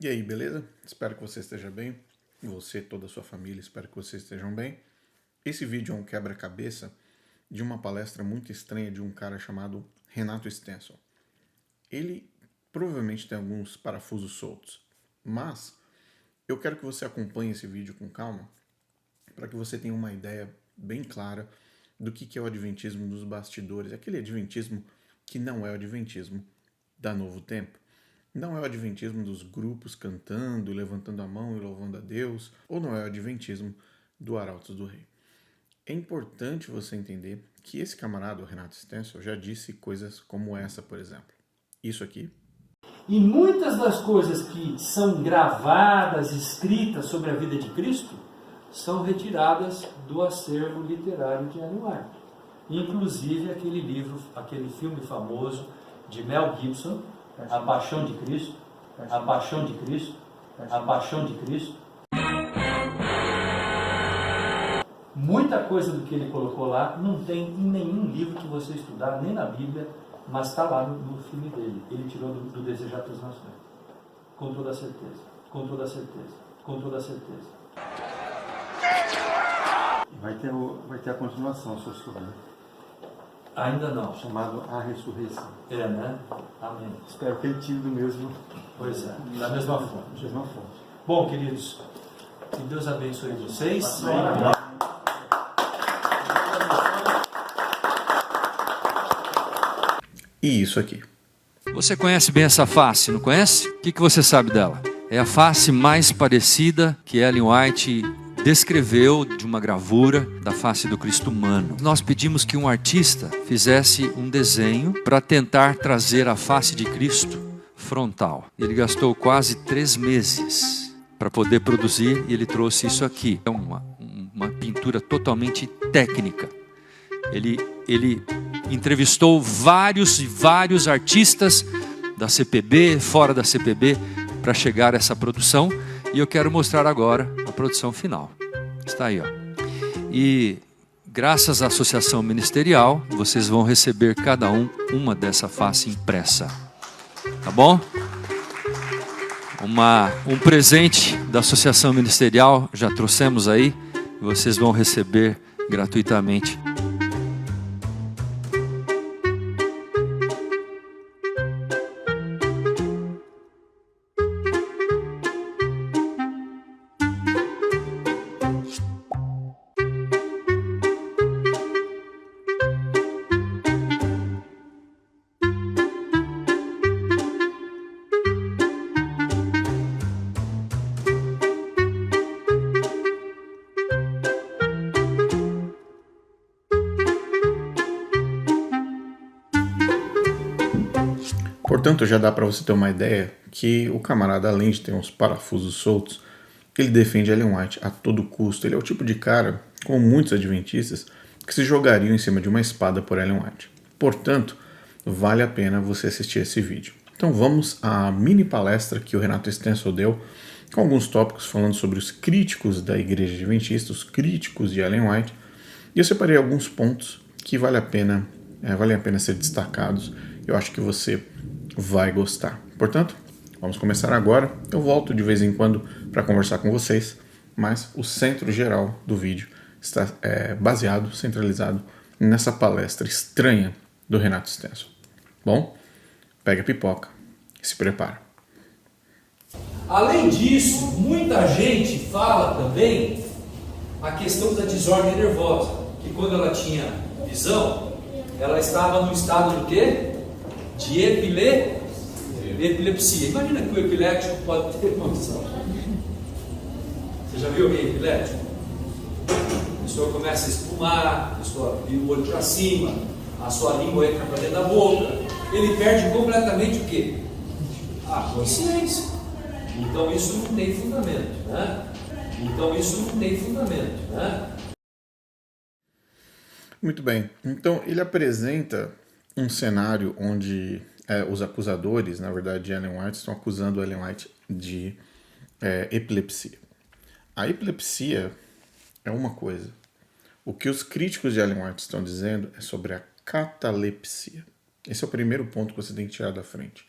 E aí, beleza? Espero que você esteja bem. Você e toda a sua família, espero que vocês estejam bem. Esse vídeo é um quebra-cabeça de uma palestra muito estranha de um cara chamado Renato Stencil. Ele provavelmente tem alguns parafusos soltos, mas eu quero que você acompanhe esse vídeo com calma para que você tenha uma ideia bem clara do que é o adventismo dos bastidores, aquele adventismo que não é o adventismo da Novo Tempo. Não é o adventismo dos grupos cantando, levantando a mão e louvando a Deus, ou não é o adventismo do Arautos do Rei. É importante você entender que esse camarada, o Renato Stencil, já disse coisas como essa, por exemplo. Isso aqui. E muitas das coisas que são gravadas, escritas sobre a vida de Cristo, são retiradas do acervo literário de Ellen White. Inclusive aquele livro, aquele filme famoso de Mel Gibson, A Paixão de Cristo, A Paixão de Cristo, A Paixão de Cristo. Muita coisa do que ele colocou lá não tem em nenhum livro que você estudar, nem na Bíblia, mas está lá no filme dele. Ele tirou do Desejar das Nações. Com toda certeza, com toda certeza, com toda certeza. Vai ter a continuação, se eu souber. Ainda não. Chamado A Ressurreição. É, né? Amém. Espero ter tido mesmo. Pois é, da mesma forma. Da mesma fonte. Bom, queridos, que Deus abençoe vocês. E isso aqui. Você conhece bem essa face, não conhece? O que você sabe dela? É a face mais parecida que Ellen White descreveu de uma gravura da face do Cristo humano. Nós pedimos que um artista fizesse um desenho para tentar trazer a face de Cristo frontal. Ele gastou quase 3 meses para poder produzir e ele trouxe isso aqui. É uma pintura totalmente técnica. Ele entrevistou vários artistas da CPB, fora da CPB, para chegar a essa produção. E eu quero mostrar agora a produção final. Está aí, ó. E graças à associação ministerial, vocês vão receber cada uma dessa face impressa. Tá bom? Um presente da associação ministerial, já trouxemos aí. Vocês vão receber gratuitamente. Portanto, já dá para você ter uma ideia que o camarada, além de ter uns parafusos soltos, ele defende Ellen White a todo custo. Ele é o tipo de cara, como muitos adventistas, que se jogariam em cima de uma espada por Ellen White. Portanto, vale a pena você assistir esse vídeo. Então vamos à mini palestra que o Renato Stencil deu, com alguns tópicos falando sobre os críticos da igreja adventista, os críticos de Ellen White. E eu separei alguns pontos que valem a pena ser destacados. Eu acho que você vai gostar. Portanto, vamos começar agora. Eu volto de vez em quando para conversar com vocês, mas o centro geral do vídeo está baseado, centralizado nessa palestra estranha do Renato Stencil. Bom, pega a pipoca e se prepara. Além disso, muita gente fala também a questão da desordem nervosa, que quando ela tinha visão, ela estava no estado de quê? De epilepsia. Imagina que o epilético pode ter uma visão. Você já viu alguém epilético? A pessoa começa a espumar, a pessoa vira o olho para cima, a sua língua entra para dentro da boca. Ele perde completamente o quê? A consciência. Então isso não tem fundamento, né? Muito bem. Então ele apresenta um cenário onde os acusadores, na verdade, de Ellen White, estão acusando Ellen White de epilepsia. A epilepsia é uma coisa. O que os críticos de Ellen White estão dizendo é sobre a catalepsia. Esse é o primeiro ponto que você tem que tirar da frente.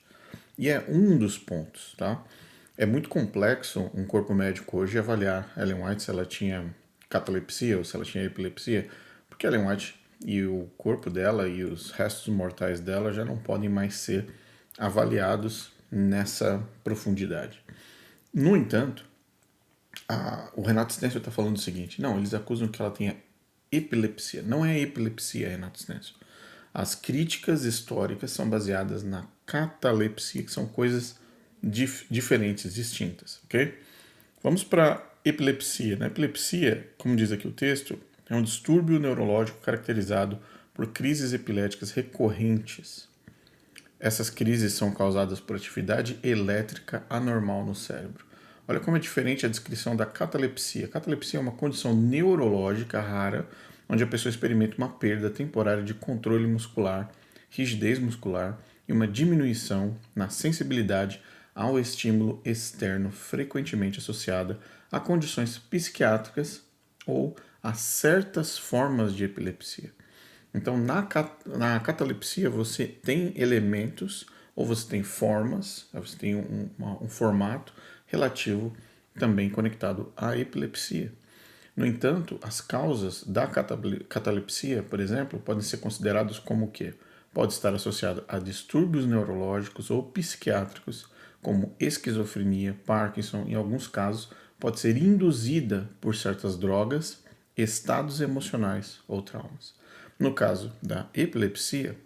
E é um dos pontos, tá? É muito complexo um corpo médico hoje avaliar Ellen White se ela tinha catalepsia ou se ela tinha epilepsia, porque Ellen White e o corpo dela e os restos mortais dela já não podem mais ser avaliados nessa profundidade. No entanto, o Renato Stencil está falando o seguinte: não, eles acusam que ela tenha epilepsia. Não é epilepsia, Renato Stencil. As críticas históricas são baseadas na catalepsia, que são coisas diferentes, distintas, ok? Vamos para epilepsia. Na epilepsia, como diz aqui o texto, é um distúrbio neurológico caracterizado por crises epiléticas recorrentes. Essas crises são causadas por atividade elétrica anormal no cérebro. Olha como é diferente a descrição da catalepsia. A catalepsia é uma condição neurológica rara, onde a pessoa experimenta uma perda temporária de controle muscular, rigidez muscular e uma diminuição na sensibilidade ao estímulo externo, frequentemente associada a condições psiquiátricas ou a certas formas de epilepsia. Então, na catalepsia, você tem elementos ou você tem formas, você tem um formato relativo também conectado à epilepsia. No entanto, as causas da catalepsia, por exemplo, podem ser consideradas como o quê? Pode estar associada a distúrbios neurológicos ou psiquiátricos, como esquizofrenia, Parkinson, em alguns casos, pode ser induzida por certas drogas, estados emocionais ou traumas. No caso da epilepsia,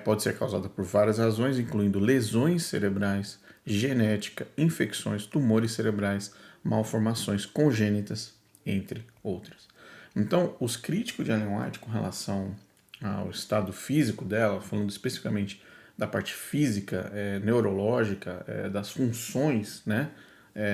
pode ser causada por várias razões, incluindo lesões cerebrais, genética, infecções, tumores cerebrais, malformações congênitas, entre outras. Então, os críticos de Ellen White com relação ao estado físico dela, falando especificamente da parte física, neurológica, das funções, né,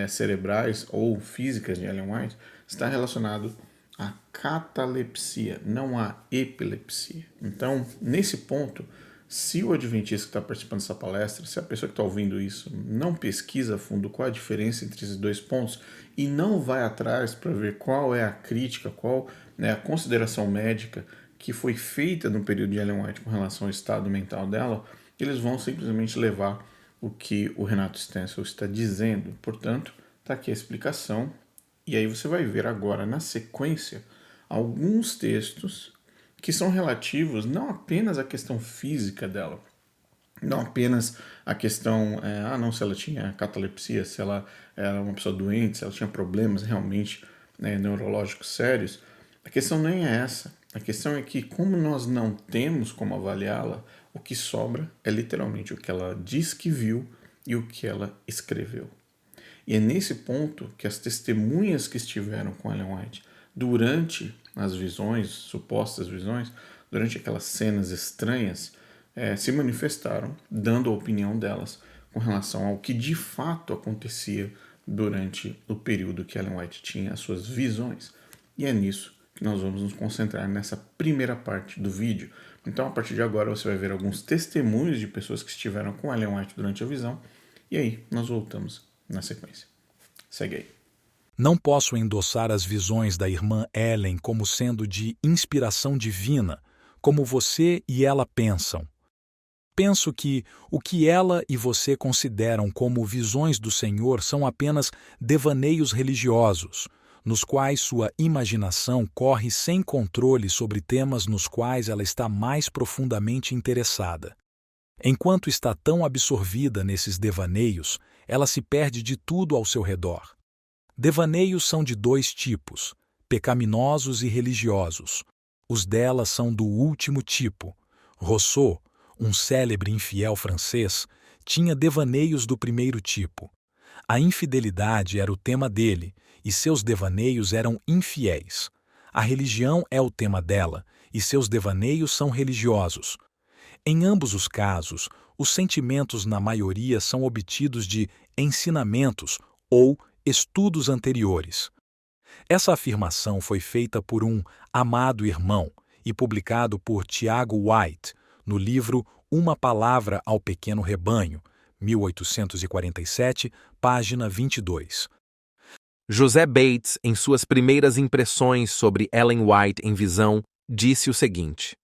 cerebrais ou físicas de Ellen White, está relacionado à catalepsia, não à epilepsia. Então, nesse ponto, se o adventista que está participando dessa palestra, se a pessoa que está ouvindo isso não pesquisa a fundo qual a diferença entre esses dois pontos e não vai atrás para ver qual é a crítica, qual é a consideração médica que foi feita no período de Ellen White com relação ao estado mental dela, eles vão simplesmente levar o que o Renato Stencil está dizendo. Portanto, está aqui a explicação. E aí você vai ver agora, na sequência, alguns textos que são relativos não apenas à questão física dela, não apenas a questão, se ela tinha catalepsia, se ela era uma pessoa doente, se ela tinha problemas realmente neurológicos sérios. A questão nem é essa. A questão é que, como nós não temos como avaliá-la, o que sobra é literalmente o que ela diz que viu e o que ela escreveu. E é nesse ponto que as testemunhas que estiveram com Ellen White durante as visões, supostas visões, durante aquelas cenas estranhas, se manifestaram, dando a opinião delas com relação ao que de fato acontecia durante o período que Ellen White tinha as suas visões. E é nisso que nós vamos nos concentrar nessa primeira parte do vídeo. Então, a partir de agora, você vai ver alguns testemunhos de pessoas que estiveram com Ellen White durante a visão, e aí nós voltamos na sequência. Segue aí. Não posso endossar as visões da irmã Ellen como sendo de inspiração divina, como você e ela pensam. Penso que o que ela e você consideram como visões do Senhor são apenas devaneios religiosos, nos quais sua imaginação corre sem controle sobre temas nos quais ela está mais profundamente interessada. Enquanto está tão absorvida nesses devaneios, ela se perde de tudo ao seu redor. Devaneios são de dois tipos, pecaminosos e religiosos. Os dela são do último tipo. Rousseau, um célebre infiel francês, tinha devaneios do primeiro tipo. A infidelidade era o tema dele, e seus devaneios eram infiéis. A religião é o tema dela, e seus devaneios são religiosos. Em ambos os casos, os sentimentos na maioria são obtidos de ensinamentos ou estudos anteriores. Essa afirmação foi feita por um amado irmão e publicado por Tiago White no livro Uma Palavra ao Pequeno Rebanho, 1847, página 22. José Bates, em suas primeiras impressões sobre Ellen White em visão, disse o seguinte: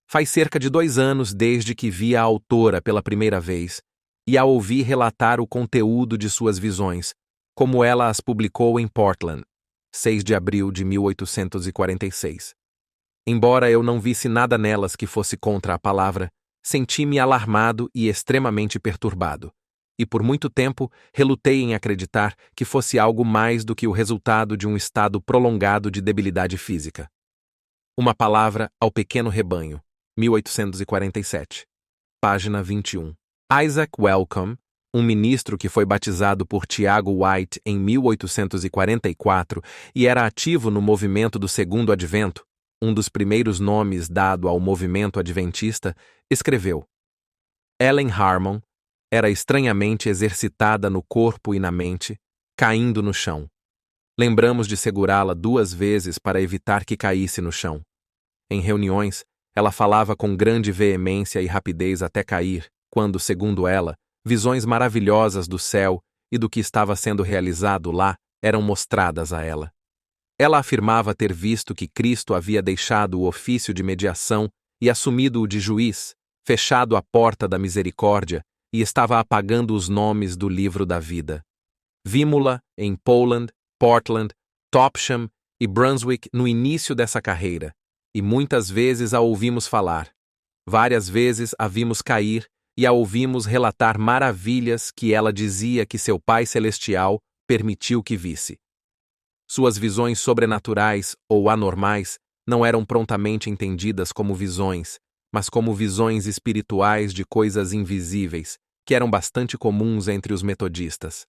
faz cerca de 2 anos desde que vi a autora pela primeira vez, e a ouvi relatar o conteúdo de suas visões, como ela as publicou em Portland, 6 de abril de 1846. Embora eu não visse nada nelas que fosse contra a palavra, senti-me alarmado e extremamente perturbado, e por muito tempo relutei em acreditar que fosse algo mais do que o resultado de um estado prolongado de debilidade física. Uma palavra ao pequeno rebanho, 1847. Página 21. Isaac Wellcome, um ministro que foi batizado por Tiago White em 1844 e era ativo no movimento do Segundo Advento, um dos primeiros nomes dado ao movimento adventista, escreveu: Ellen Harmon era estranhamente exercitada no corpo e na mente, caindo no chão. Lembramos de segurá-la 2 vezes para evitar que caísse no chão. Em reuniões, ela falava com grande veemência e rapidez até cair, quando, segundo ela, visões maravilhosas do céu e do que estava sendo realizado lá eram mostradas a ela. Ela afirmava ter visto que Cristo havia deixado o ofício de mediação e assumido o de juiz, fechado a porta da misericórdia e estava apagando os nomes do livro da vida. Vimo-la em Poland, Portland, Topsham e Brunswick no início dessa carreira, e muitas vezes a ouvimos falar. Várias vezes a vimos cair e a ouvimos relatar maravilhas que ela dizia que seu Pai Celestial permitiu que visse. Suas visões sobrenaturais ou anormais não eram prontamente entendidas como visões, mas como visões espirituais de coisas invisíveis, que eram bastante comuns entre os metodistas.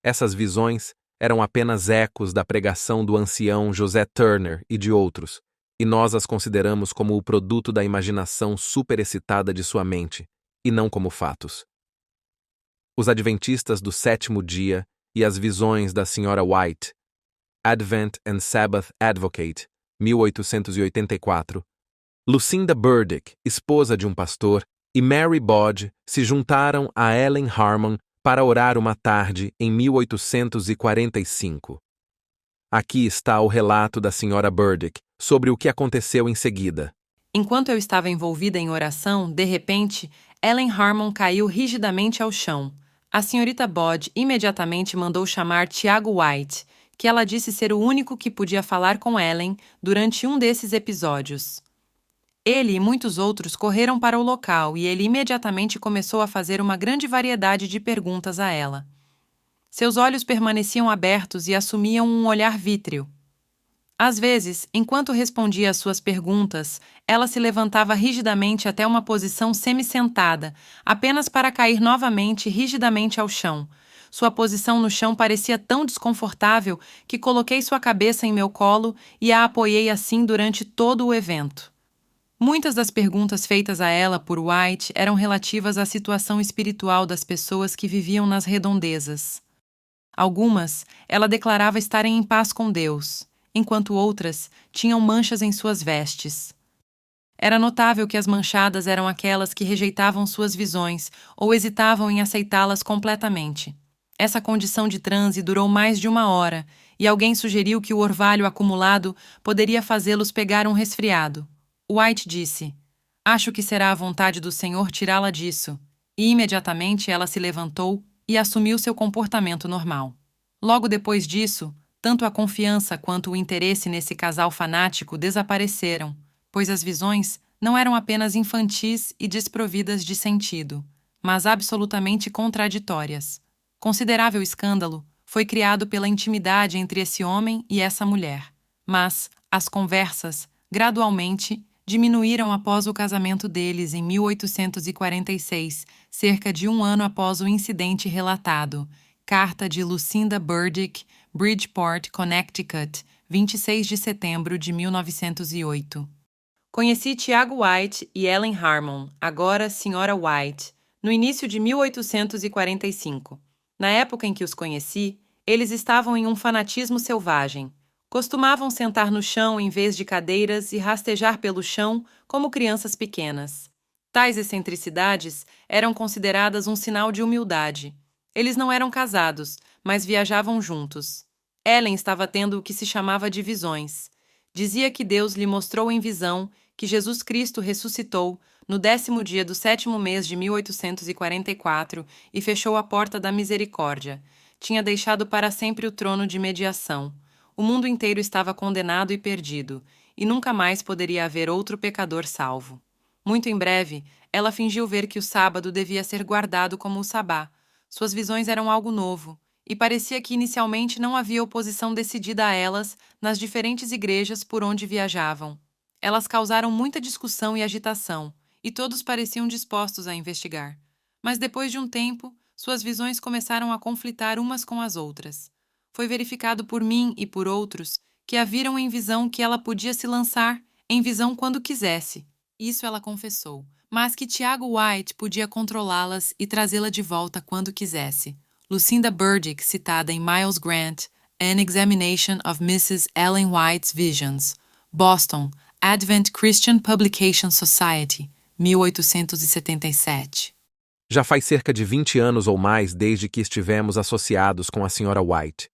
Essas visões eram apenas ecos da pregação do ancião José Turner e de outros, e nós as consideramos como o produto da imaginação superexcitada de sua mente, e não como fatos. Os Adventistas do Sétimo Dia e as visões da Sra. White, Advent and Sabbath Advocate, 1884, Lucinda Burdick, esposa de um pastor, e Mary Bodge se juntaram a Ellen Harmon para orar uma tarde em 1845. Aqui está o relato da Sra. Burdick sobre o que aconteceu em seguida. Enquanto eu estava envolvida em oração, de repente, Ellen Harmon caiu rigidamente ao chão. A senhorita Bodge imediatamente mandou chamar Tiago White, que ela disse ser o único que podia falar com Ellen durante um desses episódios. Ele e muitos outros correram para o local e ele imediatamente começou a fazer uma grande variedade de perguntas a ela. Seus olhos permaneciam abertos e assumiam um olhar vítreo. Às vezes, enquanto respondia às suas perguntas, ela se levantava rigidamente até uma posição semi-sentada, apenas para cair novamente rigidamente ao chão. Sua posição no chão parecia tão desconfortável que coloquei sua cabeça em meu colo e a apoiei assim durante todo o evento. Muitas das perguntas feitas a ela por White eram relativas à situação espiritual das pessoas que viviam nas redondezas. Algumas, ela declarava estarem em paz com Deus, enquanto outras tinham manchas em suas vestes. Era notável que as manchadas eram aquelas que rejeitavam suas visões ou hesitavam em aceitá-las completamente. Essa condição de transe durou mais de 1 hora e alguém sugeriu que o orvalho acumulado poderia fazê-los pegar um resfriado. White disse: "Acho que será a vontade do Senhor tirá-la disso." E imediatamente ela se levantou e assumiu seu comportamento normal. Logo depois disso, tanto a confiança quanto o interesse nesse casal fanático desapareceram, pois as visões não eram apenas infantis e desprovidas de sentido, mas absolutamente contraditórias. Considerável escândalo foi criado pela intimidade entre esse homem e essa mulher, mas as conversas, gradualmente, diminuíram após o casamento deles em 1846, cerca de 1 ano após o incidente relatado. Carta de Lucinda Burdick, Bridgeport, Connecticut, 26 de setembro de 1908. Conheci Tiago White e Ellen Harmon, agora Sra. White, no início de 1845. Na época em que os conheci, eles estavam em um fanatismo selvagem. Costumavam sentar no chão em vez de cadeiras e rastejar pelo chão como crianças pequenas. Tais excentricidades eram consideradas um sinal de humildade. Eles não eram casados, mas viajavam juntos. Ellen estava tendo o que se chamava de visões. Dizia que Deus lhe mostrou em visão que Jesus Cristo ressuscitou no 10º dia do 7º mês de 1844, e fechou a porta da misericórdia. Tinha deixado para sempre o trono de mediação. O mundo inteiro estava condenado e perdido, e nunca mais poderia haver outro pecador salvo. Muito em breve, ela fingiu ver que o sábado devia ser guardado como o sabá. Suas visões eram algo novo, e parecia que inicialmente não havia oposição decidida a elas nas diferentes igrejas por onde viajavam. Elas causaram muita discussão e agitação, e todos pareciam dispostos a investigar. Mas depois de um tempo, suas visões começaram a conflitar umas com as outras. Foi verificado por mim e por outros que a viram em visão que ela podia se lançar em visão quando quisesse. Isso ela confessou, mas que Tiago White podia controlá-las e trazê-la de volta quando quisesse. Lucinda Burdick, citada em Miles Grant, An Examination of Mrs. Ellen White's Visions, Boston, Advent Christian Publication Society, 1877. Já faz cerca de 20 anos ou mais desde que estivemos associados com a Sra. White.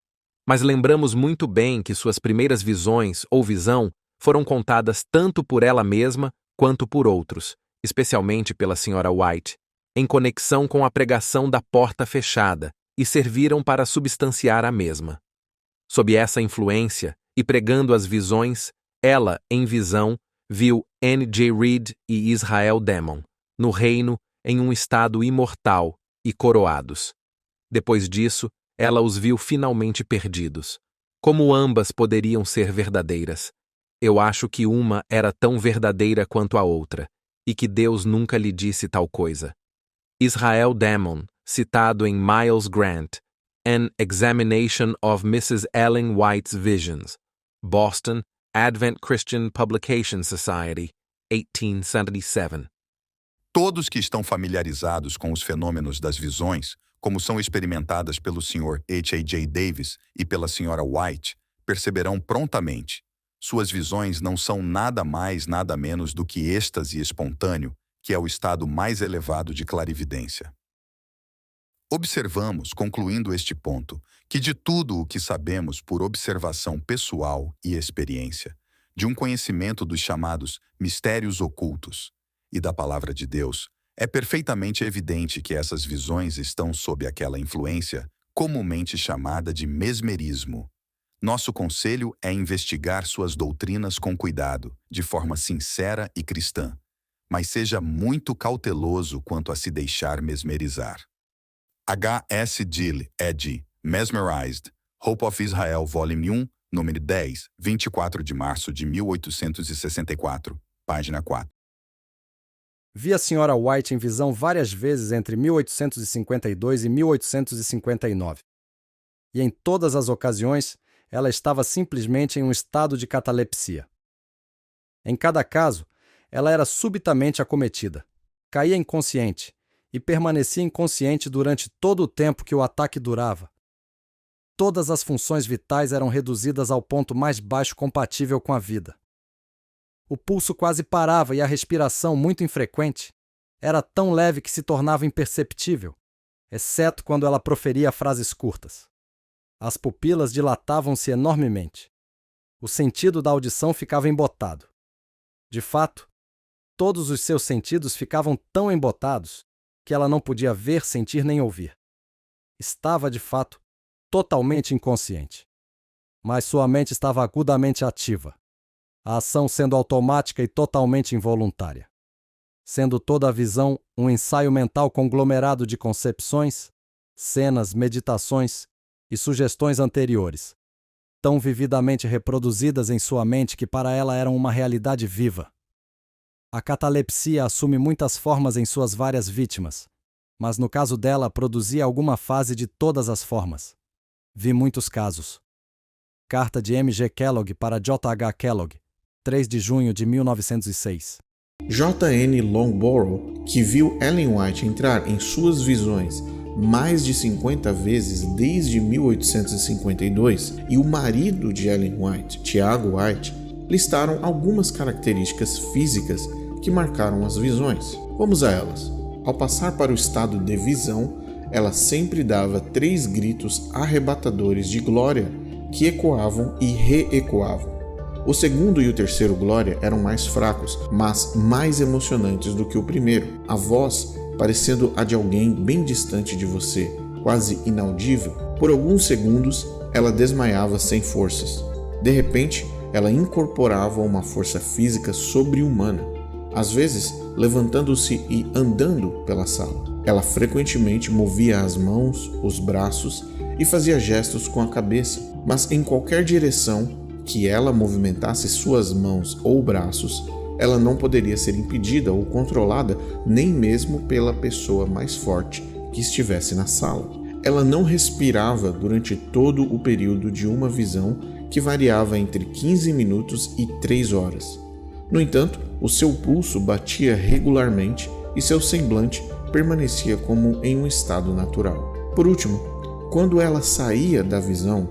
Mas lembramos muito bem que suas primeiras visões ou visão foram contadas tanto por ela mesma quanto por outros, especialmente pela Sra. White, em conexão com a pregação da porta fechada, e serviram para substanciar a mesma. Sob essa influência, e pregando as visões, ela, em visão, viu N. J. Reed e Israel Demon, no reino, em um estado imortal e coroados. Depois disso, ela os viu finalmente perdidos. Como ambas poderiam ser verdadeiras? Eu acho que uma era tão verdadeira quanto a outra, e que Deus nunca lhe disse tal coisa. Israel Demon, citado em Miles Grant, An Examination of Mrs. Ellen White's Visions, Boston, Advent Christian Publication Society, 1877. Todos que estão familiarizados com os fenômenos das visões, como são experimentadas pelo Sr. H.A.J. Davis e pela Sra. White, perceberão prontamente. Suas visões não são nada mais, nada menos do que êxtase espontâneo, que é o estado mais elevado de clarividência. Observamos, concluindo este ponto, que de tudo o que sabemos por observação pessoal e experiência, de um conhecimento dos chamados mistérios ocultos e da palavra de Deus, é perfeitamente evidente que essas visões estão sob aquela influência comumente chamada de mesmerismo. Nosso conselho é investigar suas doutrinas com cuidado, de forma sincera e cristã, mas seja muito cauteloso quanto a se deixar mesmerizar. H.S. Gill, ed. Mesmerized, Hope of Israel, Volume 1, número 10, 24 de março de 1864, página 4. Vi a Sra. White em visão várias vezes entre 1852 e 1859. E em todas as ocasiões, ela estava simplesmente em um estado de catalepsia. Em cada caso, ela era subitamente acometida, caía inconsciente e permanecia inconsciente durante todo o tempo que o ataque durava. Todas as funções vitais eram reduzidas ao ponto mais baixo compatível com a vida. O pulso quase parava e a respiração, muito infrequente, era tão leve que se tornava imperceptível, exceto quando ela proferia frases curtas. As pupilas dilatavam-se enormemente. O sentido da audição ficava embotado. De fato, todos os seus sentidos ficavam tão embotados que ela não podia ver, sentir nem ouvir. Estava, de fato, totalmente inconsciente. Mas sua mente estava agudamente ativa, a ação sendo automática e totalmente involuntária. Sendo toda a visão um ensaio mental conglomerado de concepções, cenas, meditações e sugestões anteriores, tão vividamente reproduzidas em sua mente que para ela eram uma realidade viva. A catalepsia assume muitas formas em suas várias vítimas, mas no caso dela produzia alguma fase de todas as formas. Vi muitos casos. Carta de M. G. Kellogg para J. H. Kellogg, 3 de junho de 1906. J. N. Longborough, que viu Ellen White entrar em suas visões mais de 50 vezes desde 1852, e o marido de Ellen White, Tiago White, listaram algumas características físicas que marcaram as visões. Vamos a elas. Ao passar para o estado de visão, ela sempre dava 3 gritos arrebatadores de glória que ecoavam e reecoavam. O segundo e o terceiro Glória eram mais fracos, mas mais emocionantes do que o primeiro. A voz parecendo a de alguém bem distante de você, quase inaudível. Por alguns segundos, ela desmaiava sem forças. De repente, ela incorporava uma força física sobre-humana, às vezes levantando-se e andando pela sala. Ela frequentemente movia as mãos, os braços e fazia gestos com a cabeça, mas em qualquer direção que ela movimentasse suas mãos ou braços, ela não poderia ser impedida ou controlada nem mesmo pela pessoa mais forte que estivesse na sala. Ela não respirava durante todo o período de uma visão que variava entre 15 minutos e 3 horas. No entanto, o seu pulso batia regularmente e seu semblante permanecia como em um estado natural. Por último, quando ela saía da visão,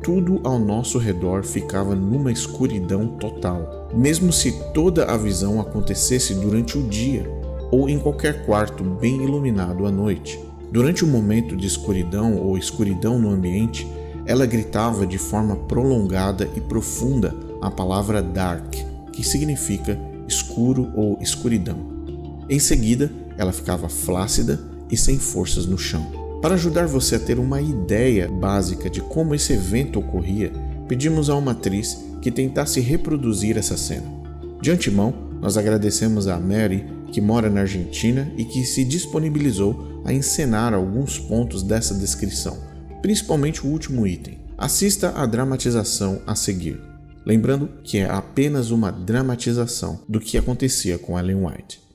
tudo ao nosso redor ficava numa escuridão total, mesmo se toda a visão acontecesse durante o dia ou em qualquer quarto bem iluminado à noite. Durante o momento de escuridão ou escuridão no ambiente, ela gritava de forma prolongada e profunda a palavra dark, que significa escuro ou escuridão. Em seguida, ela ficava flácida e sem forças no chão. Para ajudar você a ter uma ideia básica de como esse evento ocorria, pedimos a uma atriz que tentasse reproduzir essa cena. De antemão, nós agradecemos a Mary, que mora na Argentina e que se disponibilizou a encenar alguns pontos dessa descrição, principalmente o último item. Assista à dramatização a seguir, lembrando que é apenas uma dramatização do que acontecia com Ellen White.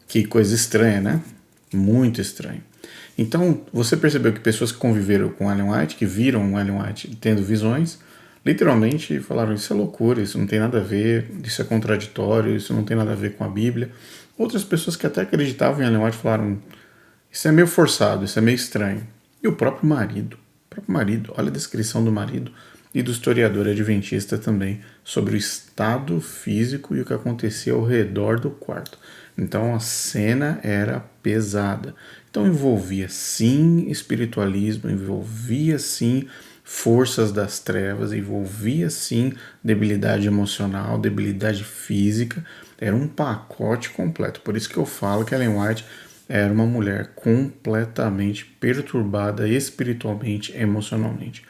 Que coisa estranha, né? Muito estranho. Então, você percebeu que pessoas que conviveram com Ellen White, que viram Ellen White tendo visões, literalmente falaram: isso é loucura, isso não tem nada a ver, isso é contraditório, isso não tem nada a ver com a Bíblia. Outras pessoas que até acreditavam em Ellen White falaram: isso é meio forçado, isso é meio estranho. E o próprio marido, olha a descrição do marido e do historiador adventista também, sobre o estado físico e o que acontecia ao redor do quarto. Então a cena era pesada. Então envolvia sim espiritualismo, envolvia sim forças das trevas, envolvia sim debilidade emocional, debilidade física. Era um pacote completo. Por isso que eu falo que Ellen White era uma mulher completamente perturbada espiritualmente, emocionalmente.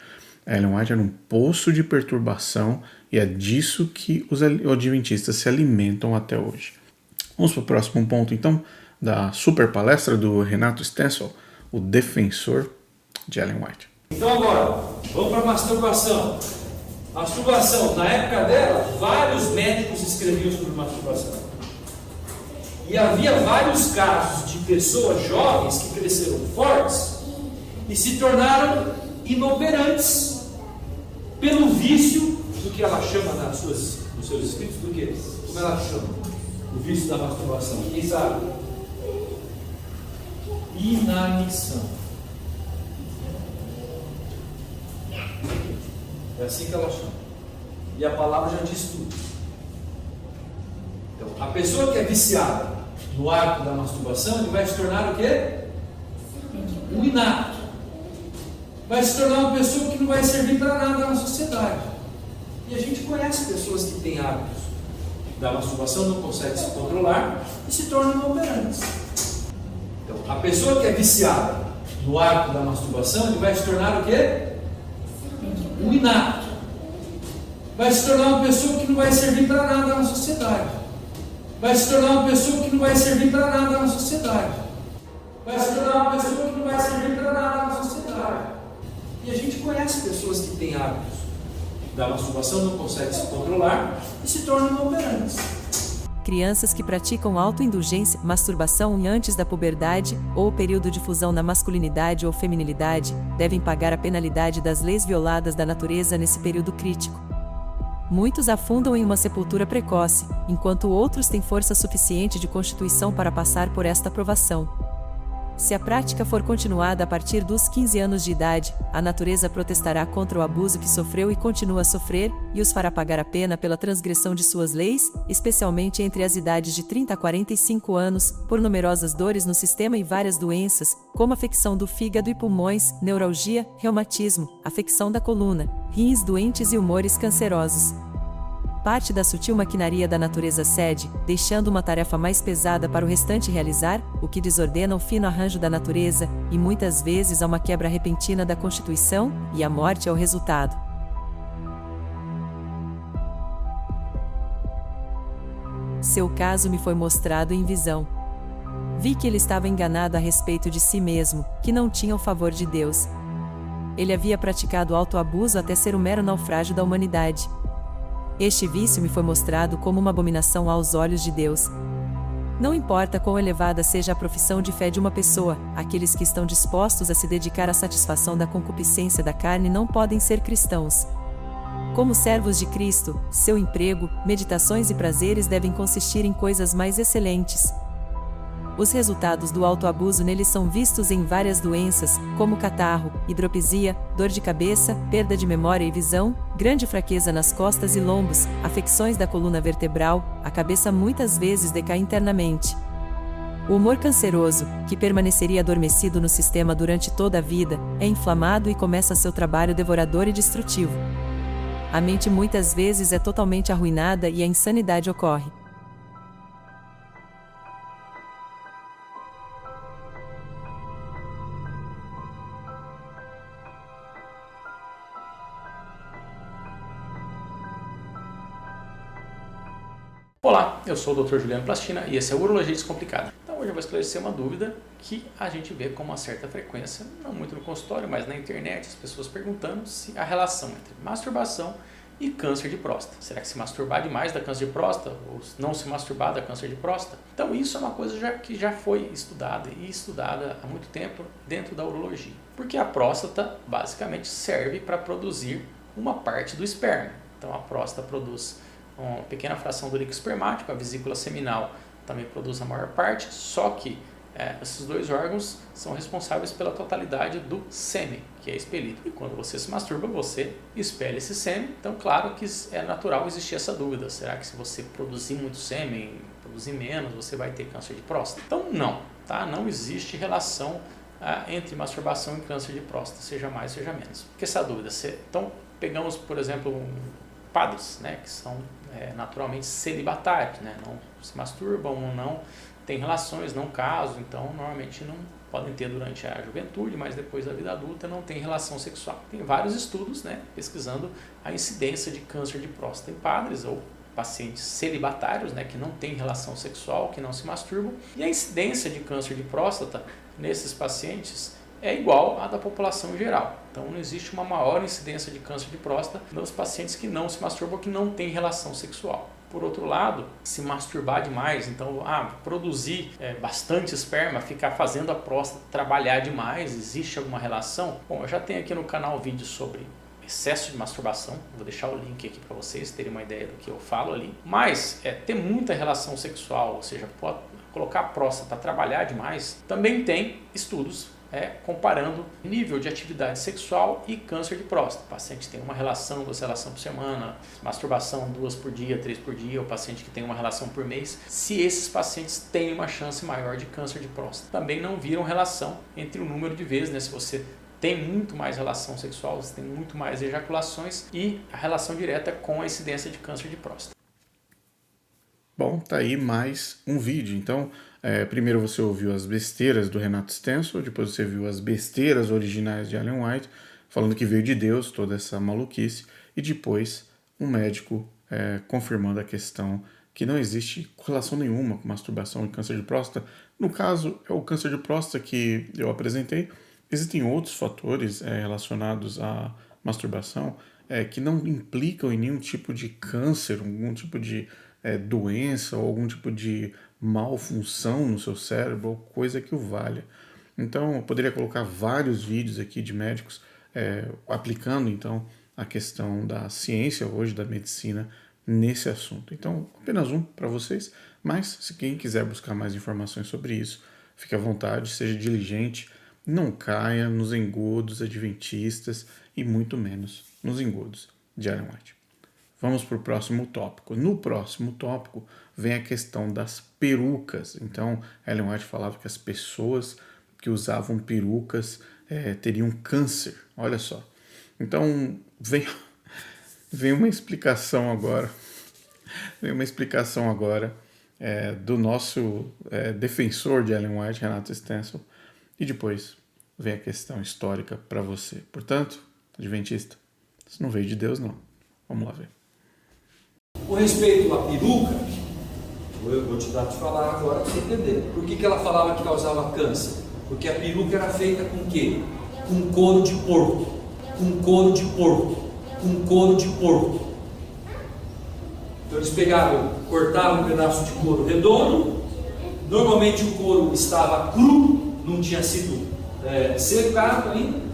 Ellen White era um poço de perturbação e é disso que os adventistas se alimentam até hoje. Vamos para o próximo ponto, então, da super palestra do Renato Stencil, o defensor de Ellen White. Então agora, vamos para a masturbação. Masturbação, na época dela, vários médicos escreviam sobre masturbação. E havia vários casos de pessoas jovens que cresceram fortes e se tornaram inoperantes pelo vício do que ela chama nos seus escritos, do que? Como ela chama? O vício da masturbação. Quem sabe? Inanição. É assim que ela chama. E a palavra já diz tudo. Então, a pessoa que é viciada no ato da masturbação, ele vai se tornar o quê? Um inapto. Vai se tornar uma pessoa que não vai servir para nada na sociedade. E a gente conhece pessoas que têm hábitos da masturbação, não conseguem se controlar e se tornam inoperantes. Então, a pessoa que é viciada no ato da masturbação, ele vai se tornar o quê? Um inapto. Vai se tornar uma pessoa que não vai servir para nada na sociedade. vai se tornar uma pessoa que não vai servir para nada na sociedade. Vai se tornar uma pessoa que não vai servir para nada na sociedade. E a gente conhece pessoas que têm hábitos da masturbação, não conseguem se controlar e se tornam inoperantes. Crianças que praticam autoindulgência, masturbação antes da puberdade ou período de fusão na masculinidade ou feminilidade, devem pagar a penalidade das leis violadas da natureza nesse período crítico. Muitos afundam em uma sepultura precoce, enquanto outros têm força suficiente de constituição para passar por esta provação. Se a prática for continuada a partir dos 15 anos de idade, a natureza protestará contra o abuso que sofreu e continua a sofrer, e os fará pagar a pena pela transgressão de suas leis, especialmente entre as idades de 30 a 45 anos, por numerosas dores no sistema e várias doenças, como afecção do fígado e pulmões, neuralgia, reumatismo, afecção da coluna, rins doentes e humores cancerosos. Parte da sutil maquinaria da natureza cede, deixando uma tarefa mais pesada para o restante realizar, o que desordena o fino arranjo da natureza, e muitas vezes há uma quebra repentina da Constituição, e a morte é o resultado. Seu caso me foi mostrado em visão. Vi que ele estava enganado a respeito de si mesmo, que não tinha o favor de Deus. Ele havia praticado autoabuso até ser um mero naufrágio da humanidade. Este vício me foi mostrado como uma abominação aos olhos de Deus. Não importa quão elevada seja a profissão de fé de uma pessoa, aqueles que estão dispostos a se dedicar à satisfação da concupiscência da carne não podem ser cristãos. Como servos de Cristo, seu emprego, meditações e prazeres devem consistir em coisas mais excelentes. Os resultados do autoabuso neles são vistos em várias doenças, como catarro, hidropisia, dor de cabeça, perda de memória e visão, grande fraqueza nas costas e lombos, afecções da coluna vertebral, a cabeça muitas vezes decai internamente. O humor canceroso, que permaneceria adormecido no sistema durante toda a vida, é inflamado e começa seu trabalho devorador e destrutivo. A mente muitas vezes é totalmente arruinada e a insanidade ocorre. Olá, eu sou o Dr. Juliano Plastina e esse é o Urologia Descomplicada. Então hoje eu vou esclarecer uma dúvida que a gente vê com uma certa frequência, não muito no consultório, mas na internet, as pessoas perguntando se a relação entre masturbação e câncer de próstata. Será que se masturbar demais dá câncer de próstata ou não se masturbar dá câncer de próstata? Então isso é uma coisa que já foi estudada e estudada há muito tempo dentro da urologia. Porque a próstata basicamente serve para produzir uma parte do esperma. Então a próstata produz uma pequena fração do líquido espermático, a vesícula seminal também produz a maior parte, só que esses dois órgãos são responsáveis pela totalidade do sêmen, que é expelido. E quando você se masturba, você expele esse sêmen. Então, claro que é natural existir essa dúvida. Será que se você produzir muito sêmen, produzir menos, você vai ter câncer de próstata? Então, não. Tá? Não existe relação entre masturbação e câncer de próstata, seja mais, seja menos. Por que essa dúvida? Então, pegamos, por exemplo, padres, né, que são naturalmente celibatários, né, não se masturbam, não têm relações, não casam, então normalmente não podem ter durante a juventude, mas depois da vida adulta não tem relação sexual. Tem vários estudos, né, pesquisando a incidência de câncer de próstata em padres ou pacientes celibatários, né, que não têm relação sexual, que não se masturbam, e a incidência de câncer de próstata nesses pacientes é igual à da população em geral. Então não existe uma maior incidência de câncer de próstata nos pacientes que não se masturbam, que não têm relação sexual. Por outro lado, se masturbar demais, então produzir bastante esperma, ficar fazendo a próstata trabalhar demais, existe alguma relação? Bom, eu já tenho aqui no canal vídeo sobre excesso de masturbação, vou deixar o link aqui para vocês terem uma ideia do que eu falo ali. Mas ter muita relação sexual, ou seja, colocar a próstata para trabalhar demais, também tem estudos comparando nível de atividade sexual e câncer de próstata. O paciente tem uma relação, 2 relações por semana, masturbação 2 por dia, 3 por dia, o paciente que tem uma relação por mês, se esses pacientes têm uma chance maior de câncer de próstata. Também não viram relação entre o número de vezes, né? Se você tem muito mais relação sexual, você tem muito mais ejaculações e a relação direta com a incidência de câncer de próstata. Bom, tá aí mais um vídeo. Então, primeiro você ouviu as besteiras do Renato Stencil, depois você viu as besteiras originais de Ellen White, falando que veio de Deus toda essa maluquice, e depois um médico confirmando a questão que não existe correlação nenhuma com masturbação e câncer de próstata. No caso, é o câncer de próstata que eu apresentei. Existem outros fatores relacionados à masturbação que não implicam em nenhum tipo de câncer, algum tipo de doença ou algum tipo de malfunção no seu cérebro ou coisa que o valha. Então, eu poderia colocar vários vídeos aqui de médicos aplicando, então, a questão da ciência hoje, da medicina, nesse assunto. Então, apenas um para vocês, mas se quem quiser buscar mais informações sobre isso, fique à vontade, seja diligente, não caia nos engodos adventistas e muito menos nos engodos de Ellen White. Vamos para o próximo tópico. No próximo tópico vem a questão das perucas. Então, Ellen White falava que as pessoas que usavam perucas teriam câncer. Olha só. Então, vem uma explicação agora. Do nosso defensor de Ellen White, Renato Stencil, e depois vem a questão histórica para você. Portanto, adventista, isso não veio de Deus, não. Vamos lá ver. Com respeito à peruca, eu vou te falar agora para você entender. Por que ela falava que causava câncer? Porque a peruca era feita com o quê? Com couro de porco. Então eles cortavam um pedaço de couro redondo. Normalmente o couro estava cru, não tinha sido secado ainda.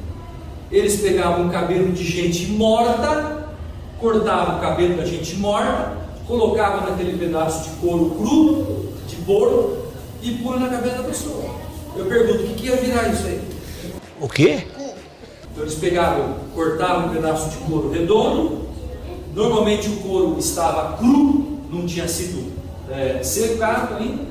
Eles pegavam um cabelo de gente morta, cortavam o cabelo da gente morta, colocavam naquele pedaço de couro cru, de porco, e punham na cabeça da pessoa. Eu pergunto, o que ia virar isso aí? O quê? Então eles cortavam um pedaço de couro redondo. Normalmente o couro estava cru, não tinha sido secado ainda.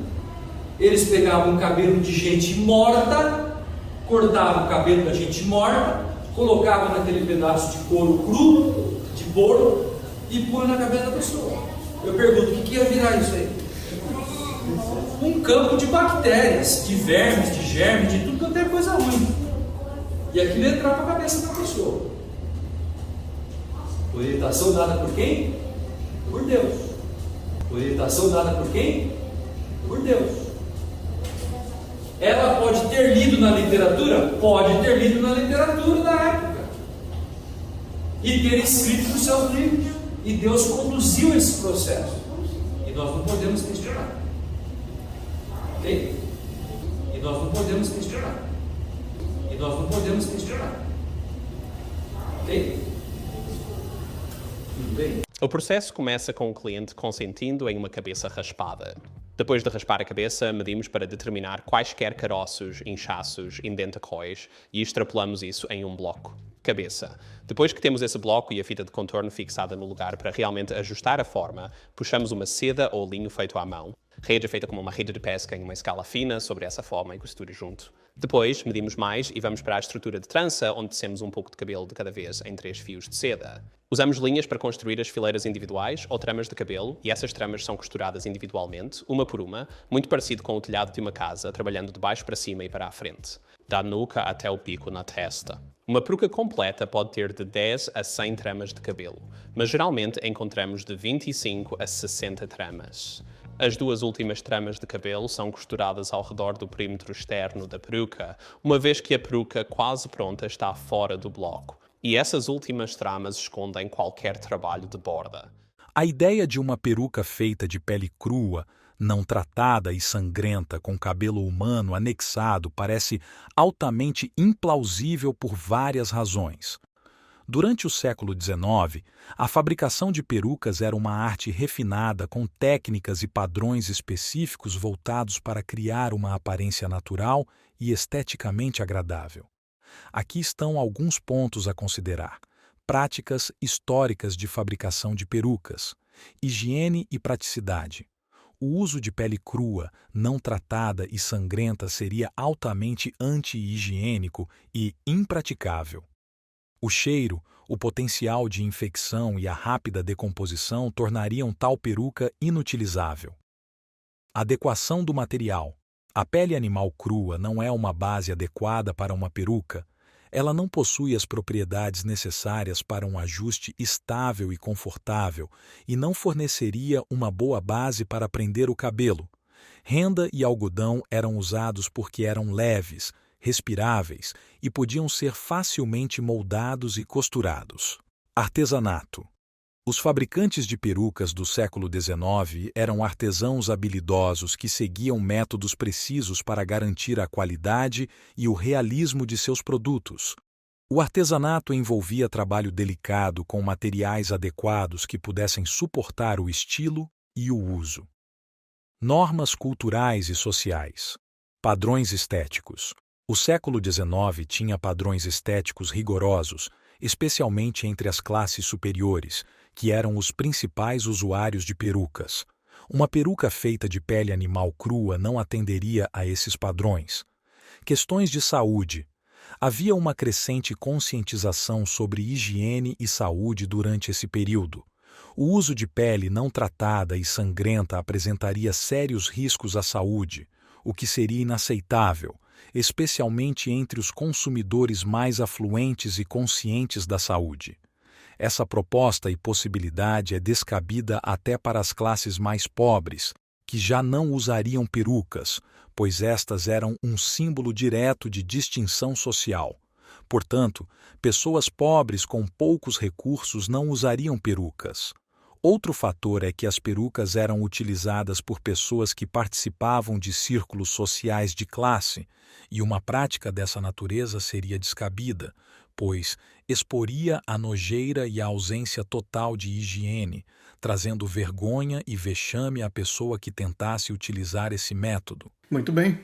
Eles pegavam um cabelo de gente morta, cortavam o cabelo da gente morta, colocavam naquele pedaço de couro cru, de porco, e punham na cabeça da pessoa. Eu pergunto, o que ia virar isso aí? Um campo de bactérias, de vermes, de germes, de tudo quanto é coisa ruim. E aquilo entrava para a cabeça da pessoa. Orientação dada por quem? Por Deus. Orientação dada por quem? Por Deus. Ela pode ter lido na literatura? Pode ter lido na literatura da época. E ter escrito nos seus livros. E Deus conduziu esse processo. E nós não podemos questionar. Ok? E nós não podemos questionar. Ok? Tudo bem? O processo começa com o cliente consentindo em uma cabeça raspada. Depois de raspar a cabeça, medimos para determinar quaisquer caroços, inchaços, indentacóis e extrapolamos isso em um bloco. Cabeça. Depois que temos esse bloco e a fita de contorno fixada no lugar para realmente ajustar a forma, puxamos uma seda ou linho feito à mão. Rede é feita como uma rede de pesca em uma escala fina sobre essa forma e costura junto. Depois, medimos mais e vamos para a estrutura de trança, onde tecemos um pouco de cabelo de cada vez em 3 fios de seda. Usamos linhas para construir as fileiras individuais ou tramas de cabelo, e essas tramas são costuradas individualmente, uma por uma, muito parecido com o telhado de uma casa, trabalhando de baixo para cima e para a frente, da nuca até o pico na testa. Uma peruca completa pode ter de 10 a 100 tramas de cabelo, mas geralmente encontramos de 25 a 60 tramas. As 2 últimas tramas de cabelo são costuradas ao redor do perímetro externo da peruca, uma vez que a peruca quase pronta está fora do bloco. E essas últimas tramas escondem qualquer trabalho de borda. A ideia de uma peruca feita de pele crua, não tratada e sangrenta com cabelo humano anexado parece altamente implausível por várias razões. Durante o século XIX, a fabricação de perucas era uma arte refinada com técnicas e padrões específicos voltados para criar uma aparência natural e esteticamente agradável. Aqui estão alguns pontos a considerar: práticas históricas de fabricação de perucas, higiene e praticidade. O uso de pele crua, não tratada e sangrenta seria altamente anti-higiênico e impraticável. O cheiro, o potencial de infecção e a rápida decomposição tornariam tal peruca inutilizável. Adequação do material. A pele animal crua não é uma base adequada para uma peruca. Ela não possui as propriedades necessárias para um ajuste estável e confortável e não forneceria uma boa base para prender o cabelo. Renda e algodão eram usados porque eram leves, respiráveis e podiam ser facilmente moldados e costurados. Artesanato. Os fabricantes de perucas do século XIX eram artesãos habilidosos que seguiam métodos precisos para garantir a qualidade e o realismo de seus produtos. O artesanato envolvia trabalho delicado com materiais adequados que pudessem suportar o estilo e o uso. Normas culturais e sociais. Padrões estéticos. O século XIX tinha padrões estéticos rigorosos, especialmente entre as classes superiores, que eram os principais usuários de perucas. Uma peruca feita de pele animal crua não atenderia a esses padrões. Questões de saúde. Havia uma crescente conscientização sobre higiene e saúde durante esse período. O uso de pele não tratada e sangrenta apresentaria sérios riscos à saúde, o que seria inaceitável, especialmente entre os consumidores mais afluentes e conscientes da saúde. Essa proposta e possibilidade é descabida até para as classes mais pobres, que já não usariam perucas, pois estas eram um símbolo direto de distinção social. Portanto, pessoas pobres com poucos recursos não usariam perucas. Outro fator é que as perucas eram utilizadas por pessoas que participavam de círculos sociais de classe, e uma prática dessa natureza seria descabida, pois exporia a nojeira e a ausência total de higiene, trazendo vergonha e vexame à pessoa que tentasse utilizar esse método. Muito bem,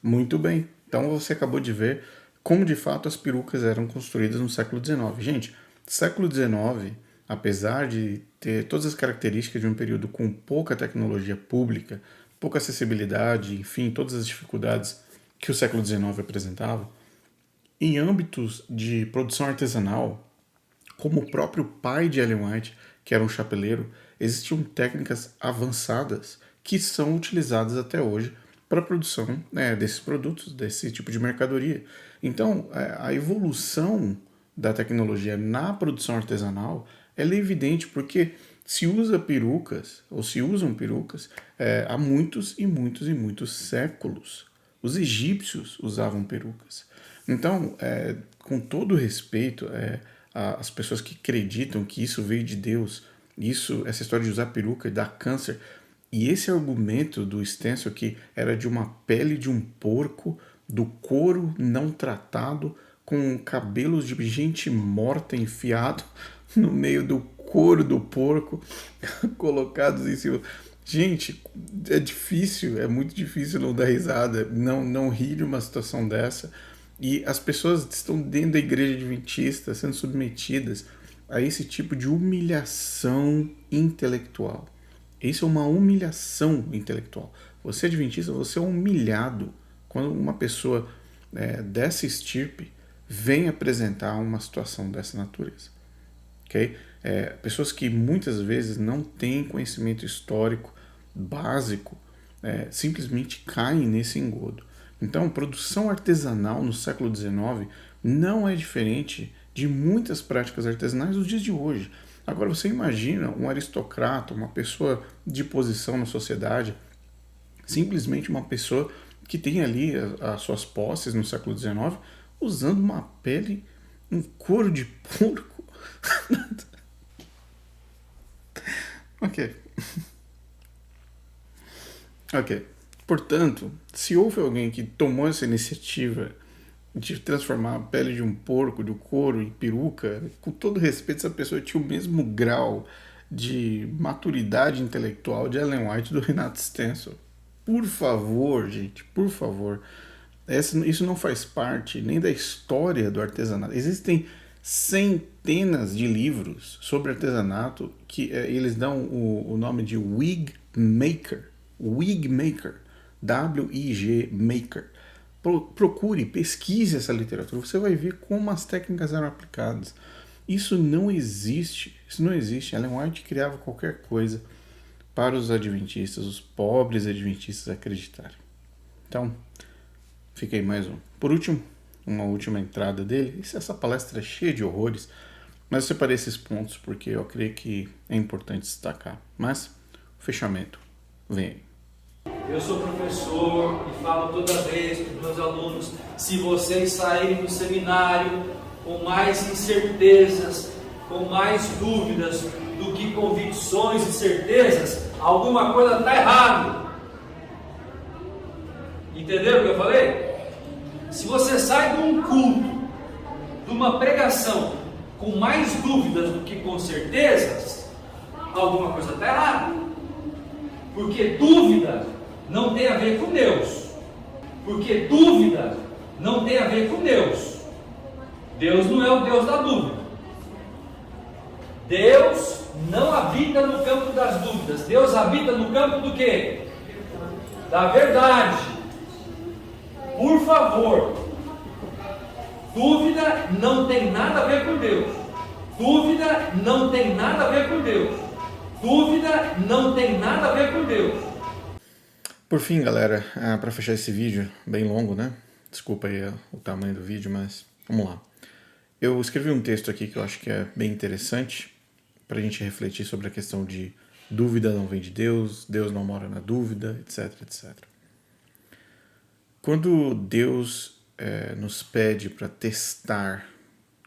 muito bem. Então você acabou de ver como de fato as perucas eram construídas no século XIX. Gente, século XIX, apesar de ter todas as características de um período com pouca tecnologia pública, pouca acessibilidade, enfim, todas as dificuldades que o século XIX apresentava, em âmbitos de produção artesanal, como o próprio pai de Ellen White, que era um chapeleiro, existiam técnicas avançadas que são utilizadas até hoje para a produção desses produtos, desse tipo de mercadoria. Então, a evolução da tecnologia na produção artesanal ela é evidente porque se usa perucas, ou se usam perucas, há muitos e muitos e muitos séculos. Os egípcios usavam perucas. Então, com todo respeito às pessoas que acreditam que isso veio de Deus, essa história de usar peruca dá câncer, e esse argumento do Stencil que era de uma pele de um porco, do couro não tratado, com cabelos de gente morta enfiado no meio do couro do porco, colocados em cima. Gente, é difícil, é muito difícil não dar risada, não rir de uma situação dessa. E as pessoas estão dentro da igreja adventista sendo submetidas a esse tipo de humilhação intelectual. Isso é uma humilhação intelectual. Você adventista, você é humilhado quando uma pessoa dessa estirpe vem apresentar uma situação dessa natureza. Okay? Pessoas que muitas vezes não têm conhecimento histórico básico simplesmente caem nesse engodo. Então, produção artesanal no século XIX não é diferente de muitas práticas artesanais dos dias de hoje. Agora, você imagina um aristocrata, uma pessoa de posição na sociedade, simplesmente uma pessoa que tem ali as suas posses no século XIX, usando uma pele, um couro de porco. Ok. Portanto, se houve alguém que tomou essa iniciativa de transformar a pele de um porco, do couro, em peruca, com todo respeito, essa pessoa tinha o mesmo grau de maturidade intelectual de Ellen White e do Renato Stencil. Por favor, gente, por favor. Isso não faz parte nem da história do artesanato. Existem centenas de livros sobre artesanato que eles dão o nome de Wig Maker. Wig Maker. W-I-G Maker. Procure, pesquise essa literatura. Você vai ver como as técnicas eram aplicadas. Isso não existe. Isso não existe. Ellen White criava qualquer coisa para os adventistas, os pobres adventistas acreditarem. Então, fica aí mais um. Por último, uma última entrada dele. Essa palestra é cheia de horrores, mas eu separei esses pontos porque eu creio que é importante destacar. Mas, o fechamento, vem aí. Eu sou professor e falo toda vez para os meus alunos, se vocês saírem do seminário com mais incertezas, com mais dúvidas do que convicções e certezas, alguma coisa está errada. Entenderam o que eu falei? Se você sai de um culto, de uma pregação, com mais dúvidas do que com certezas, alguma coisa está errada. Porque dúvida não tem a ver com Deus. Porque dúvida não tem a ver com Deus. Deus não é o Deus da dúvida. Deus não habita no campo das dúvidas. Deus habita no campo do quê? Da verdade. Por favor, dúvida não tem nada a ver com Deus. Dúvida não tem nada a ver com Deus. Dúvida não tem nada a ver com Deus. Por fim, galera, para fechar esse vídeo, bem longo, né? Desculpa aí o tamanho do vídeo, mas vamos lá. Eu escrevi um texto aqui que eu acho que é bem interessante para a gente refletir sobre a questão de dúvida não vem de Deus, Deus não mora na dúvida, etc, etc. Quando Deus nos pede para testar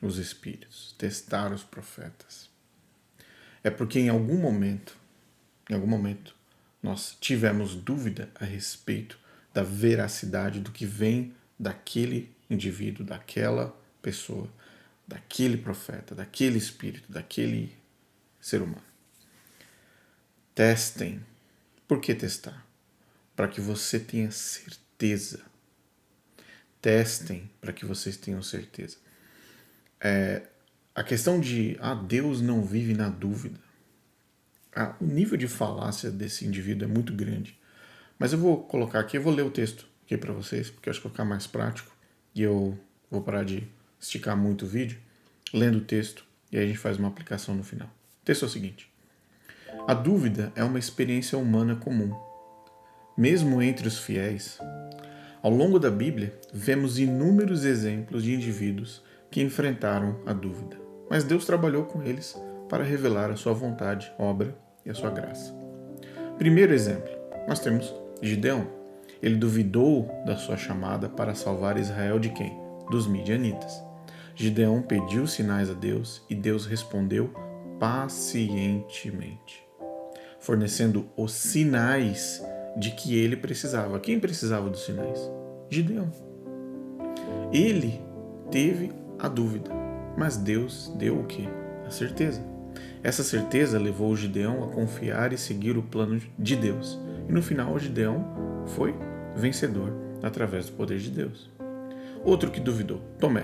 os espíritos, testar os profetas, é porque em algum momento, nós tivemos dúvida a respeito da veracidade do que vem daquele indivíduo, daquela pessoa, daquele profeta, daquele espírito, daquele ser humano. Testem. Por que testar? Para que você tenha certeza. Testem para que vocês tenham certeza. A questão de Deus não vive na dúvida. O nível de falácia desse indivíduo é muito grande. Mas eu vou colocar aqui, eu vou ler o texto aqui para vocês, porque eu acho que vai ficar mais prático. E eu vou parar de esticar muito o vídeo, lendo o texto, e aí a gente faz uma aplicação no final. O texto é o seguinte: a dúvida é uma experiência humana comum. Mesmo entre os fiéis, ao longo da Bíblia, vemos inúmeros exemplos de indivíduos que enfrentaram a dúvida. Mas Deus trabalhou com eles para revelar a sua vontade, obra e a sua graça. Primeiro exemplo, nós temos Gideão. Ele duvidou da sua chamada para salvar Israel de quem? Dos midianitas. Gideão pediu sinais a Deus e Deus respondeu pacientemente, fornecendo os sinais de que ele precisava. Quem precisava dos sinais? Gideão. Ele teve a dúvida, mas Deus deu o quê? A certeza. Essa certeza levou o Gideão a confiar e seguir o plano de Deus. E no final, o Gideão foi vencedor através do poder de Deus. Outro que duvidou, Tomé.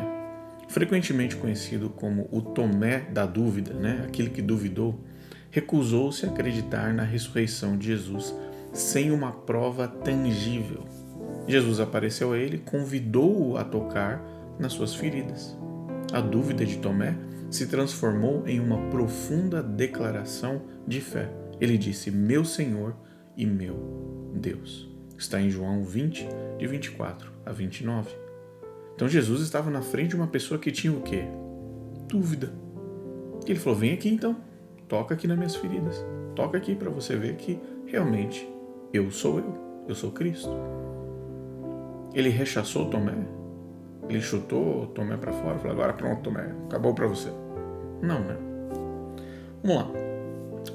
Frequentemente conhecido como o Tomé da dúvida, aquele que duvidou, recusou-se a acreditar na ressurreição de Jesus sem uma prova tangível. Jesus apareceu a ele, convidou-o a tocar nas suas feridas. A dúvida de Tomé se transformou em uma profunda declaração de fé. Ele disse: meu Senhor e meu Deus. Está em João 20, de 24 a 29. Então Jesus estava na frente de uma pessoa que tinha o quê? Dúvida. Ele falou: vem aqui então, toca aqui nas minhas feridas. Toca aqui para você ver que realmente eu sou Cristo. Ele rechaçou Tomé. Ele chutou Tomé para fora e falou: agora pronto, Tomé, acabou para você. Não, né? Vamos lá.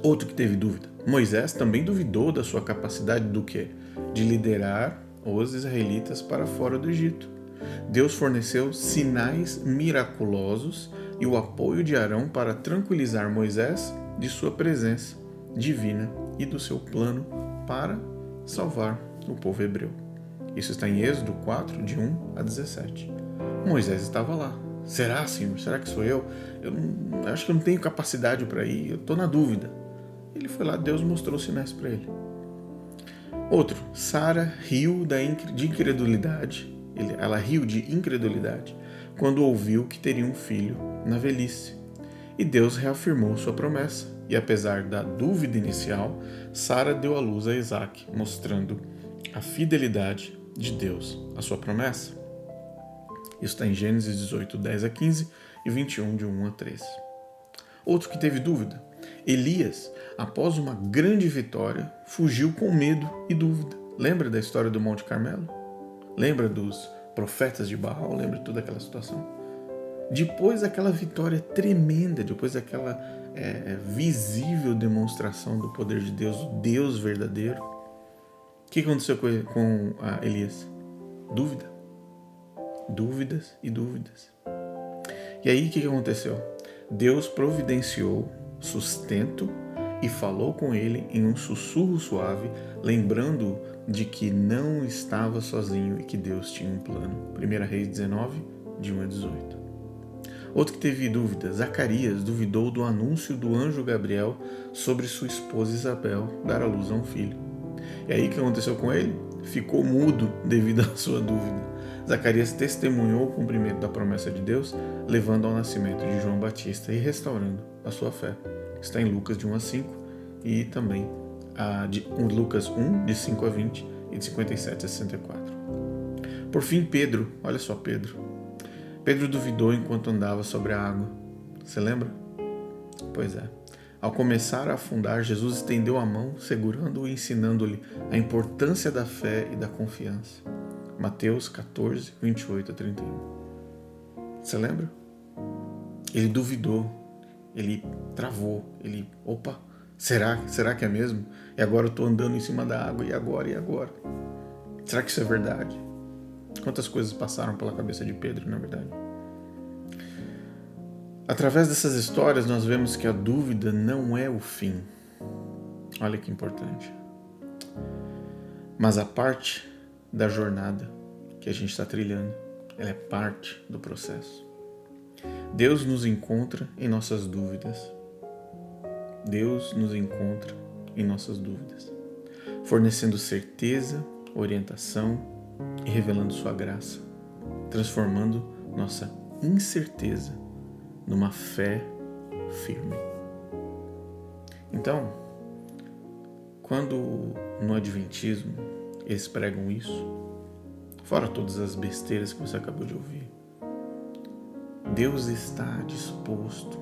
Outro que teve dúvida. Moisés também duvidou da sua capacidade do quê? De liderar os israelitas para fora do Egito. Deus forneceu sinais miraculosos e o apoio de Arão para tranquilizar Moisés de sua presença divina e do seu plano para salvar o povo hebreu. Isso está em Êxodo 4, de 1 a 17. Moisés estava lá. Será, Senhor? Será que sou eu? Eu acho que eu não tenho capacidade para ir, eu estou na dúvida. Ele foi lá, Deus mostrou sinais para ele. Outro, Sara riu de incredulidade. Ela riu de incredulidade quando ouviu que teria um filho na velhice. E Deus reafirmou sua promessa. E apesar da dúvida inicial, Sara deu à luz a Isaac, mostrando a fidelidade de Deus à sua promessa. Isso está em Gênesis 18, 10 a 15 e 21, de 1 a 13. Outro que teve dúvida, Elias, após uma grande vitória, fugiu com medo e dúvida. Lembra da história do Monte Carmelo? Lembra dos profetas de Baal? Lembra de toda aquela situação? Depois daquela vitória tremenda, depois daquela visível demonstração do poder de Deus, o Deus verdadeiro, o que aconteceu com Elias? Dúvida. Dúvidas e dúvidas. E aí o que aconteceu? Deus providenciou sustento e falou com ele em um sussurro suave, lembrando de que não estava sozinho e que Deus tinha um plano. 1 Reis 19, de 1 a 18. Outro que teve dúvida, Zacarias duvidou do anúncio do anjo Gabriel sobre sua esposa Isabel dar à luz a um filho. E aí o que aconteceu com ele? Ficou mudo devido à sua dúvida. Zacarias testemunhou o cumprimento da promessa de Deus, levando ao nascimento de João Batista e restaurando a sua fé. Está em Lucas de 1 a 5 e também Lucas 1, de 5 a 20 e de 57 a 64. Por fim, Pedro, olha só Pedro. Pedro duvidou enquanto andava sobre a água. Você lembra? Pois é. Ao começar a afundar, Jesus estendeu a mão, segurando-o e ensinando-lhe a importância da fé e da confiança. Mateus 14, 28 a 31. Você lembra? Ele duvidou, ele travou, será que é mesmo? E agora eu estou andando em cima da água, e agora? Será que isso é verdade? Quantas coisas passaram pela cabeça de Pedro, na verdade? Através dessas histórias, nós vemos que a dúvida não é o fim. Olha que importante. Mas a parte da jornada que a gente está trilhando, ela é parte do processo. Deus nos encontra em nossas dúvidas. Deus nos encontra em nossas dúvidas, fornecendo certeza, orientação e revelando sua graça, transformando nossa incerteza numa fé firme. Então, quando no Adventismo eles pregam isso, fora todas as besteiras que você acabou de ouvir, Deus está disposto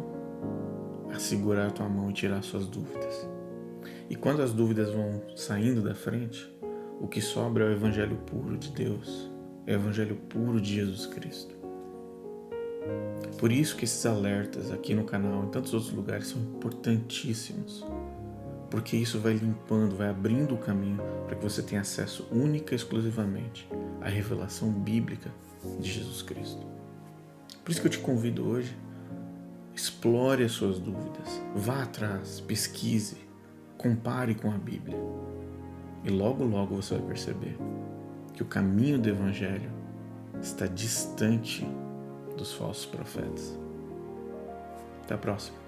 a segurar a tua mão e tirar suas dúvidas. E quando as dúvidas vão saindo da frente, o que sobra é o Evangelho puro de Deus, é o Evangelho puro de Jesus Cristo. Por isso que esses alertas aqui no canal, em tantos outros lugares, são importantíssimos. Porque isso vai limpando, vai abrindo o caminho para que você tenha acesso única e exclusivamente à revelação bíblica de Jesus Cristo. Por isso que eu te convido hoje, explore as suas dúvidas, vá atrás, pesquise, compare com a Bíblia. E logo, logo você vai perceber que o caminho do Evangelho está distante dos falsos profetas. Até a próxima.